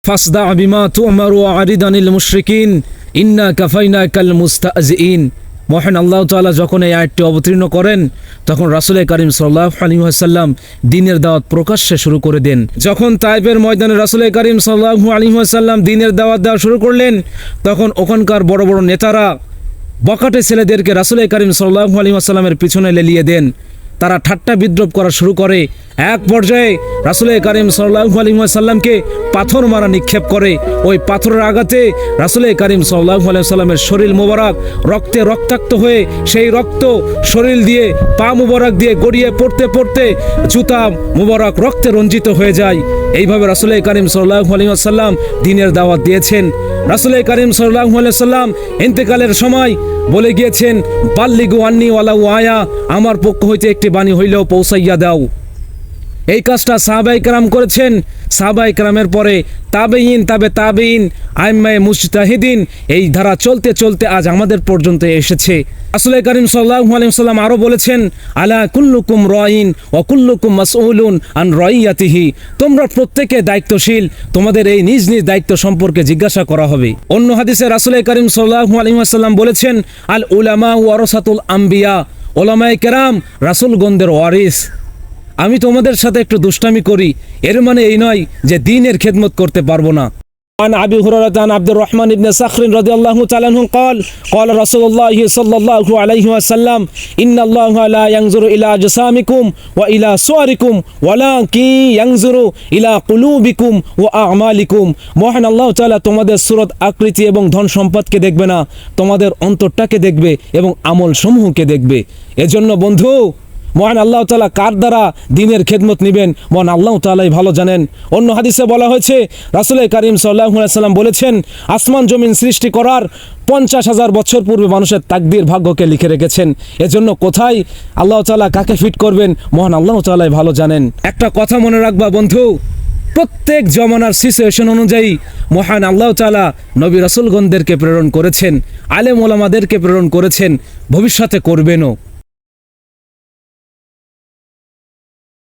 ফাসদা বিমা তু'মারু ওয়া আরিদানিল মুশরিকিন ইন্না কাফাইনাকাল মুস্তাহজিইন। মহান আল্লাহ তাআলা যখন এই আয়াতটি অবতীর্ণ করেন তখন রাসূল করিম সাল্লাল্লাহু আলাইহি ওয়াসাল্লাম দ্বীনের দাওয়াত প্রকাশ্যে শুরু করে দেন। যখন তায়েফের ময়দানে রাসূল করিম সাল্লাল্লাহু আলাইহি ওয়াসাল্লাম দ্বীনের দাওয়াত দেওয়া শুরু করলেন তখন ওখানকার বড় বড় নেতারা বকাটে ছেলেদেরকে রাসূল করিম সাল্লাল্লাহু আলাইহি ওয়াসাল্লামের পিছনে লেলিয়ে দেন। তারা ঠাট্টা বিদ্রুপ করা শুরু করে। এক পর্যায়ে রাসূল করিম সাল্লাল্লাহু আলাইহি ওয়াসাল্লামকে পাথর মারা নিক্ষেপ করে। ওই পাথরের আঘাতে রাসূল করিম সাল্লাল্লাহু আলাইহি ওয়াসাল্লামের শরীর মোবারক রক্তে রক্তাক্ত হয়ে সেই রক্ত শরীর দিয়ে পা মোবারক দিয়ে গড়িয়ে পড়তে পড়তে জুতা মোবারক রক্তে রঞ্জিত হয়ে যায়। এইভাবে রাসূল করিম সাল্লাল্লাহু আলাইহি ওয়াসাল্লাম দ্বীনের দাওয়াত দিয়েছেন। রাসূল করিম সাল্লাল্লাহু আলাইহি ওয়াসাল্লাম ইন্তেকালের সময় বলে গিয়েছেন, বাল্লিগু আন্নি ওয়ালাউ আয়া, আমার পক্ষ হইতে একটি বাণী হইলেও পৌঁছাইয়া দাও। এই কাজটা সাহাবায়ে কেরাম করেছেন। সাহাবায়ে কেরামের পরে তাবেঈন, তাবেঈন, আইম্মায়ে মুজতাহিদিন, এই ধারা চলতে চলতে আজ আমাদের পর্যন্ত এসেছে। রাসূল করিম সাল্লাল্লাহু আলাইহি ওয়াসাল্লাম আরো বলেছেন, আলা কুল্লুকুম রাইন ওয়া কুল্লুকুম মাসউলুন আন রাইয়াতিহি, তোমরা প্রত্যেকে দায়িত্বশীল, তোমাদের এই নিজ নিজ দায়িত্ব সম্পর্কে জিজ্ঞাসা করা হবে। অন্য হাদিসে রাসূল করিম সাল্লাল্লাহু আলাইহি ওয়াসাল্লাম বলেছেন, আল উলামা ওয়ারাসাতুল আম্বিয়া, উলামায়ে কেরাম রাসূলগণদের ওয়ারিস। আমি তোমাদের সাথে একটু দুষ্টামি করি, এর মানে এই নয় যে দ্বীনের খেদমত করতে পারবো না। عن أبي هريرة عن عبد الرحمن بن صخر رضي الله تعالى عنه قال قال رسول الله صلى الله عليه وسلم إن الله لا ينظر إلى أجسامكم وإلى صوركم ولكن ينظر إلى قلوبكم وأعمالكم। মহান আল্লাহ তাআলা তোমাদের সুরত আকৃতি এবং ধন সম্পদকে দেখবে না, তোমাদের অন্তরটাকে দেখবে এবং আমল সমূহকে দেখবে। এজন্য বন্ধু, মহান আল্লাহ তাআলা কার দ্বারা দ্বীনের খেদমত নেবেন মহান আল্লাহ তাআলাই ভালো জানেন। অন্য হাদিসে বলা হয়েছে, রাসূল করিম সাল্লাল্লাহু আলাইহি ওয়াসাল্লাম বলেছেন, আসমান জমিন সৃষ্টি করার 50,000 বছর পূর্বে মানুষের তাকদীর ভাগ্যকে লিখে রেখেছেন। এজন্য কোথায় আল্লাহ তাআলা কাকে ফিট করবেন মহান আল্লাহ তাআলাই ভালো জানেন। একটা কথা মনে রাখবা বন্ধু, প্রত্যেক জমানার সিচুয়েশন অনুযায়ী মহান আল্লাহ তাআলা নবী রাসূলগণদেরকে প্রেরণ করেছেন, আলেম ওলামাদেরকে প্রেরণ করেছেন, ভবিষ্যতে করবেনও।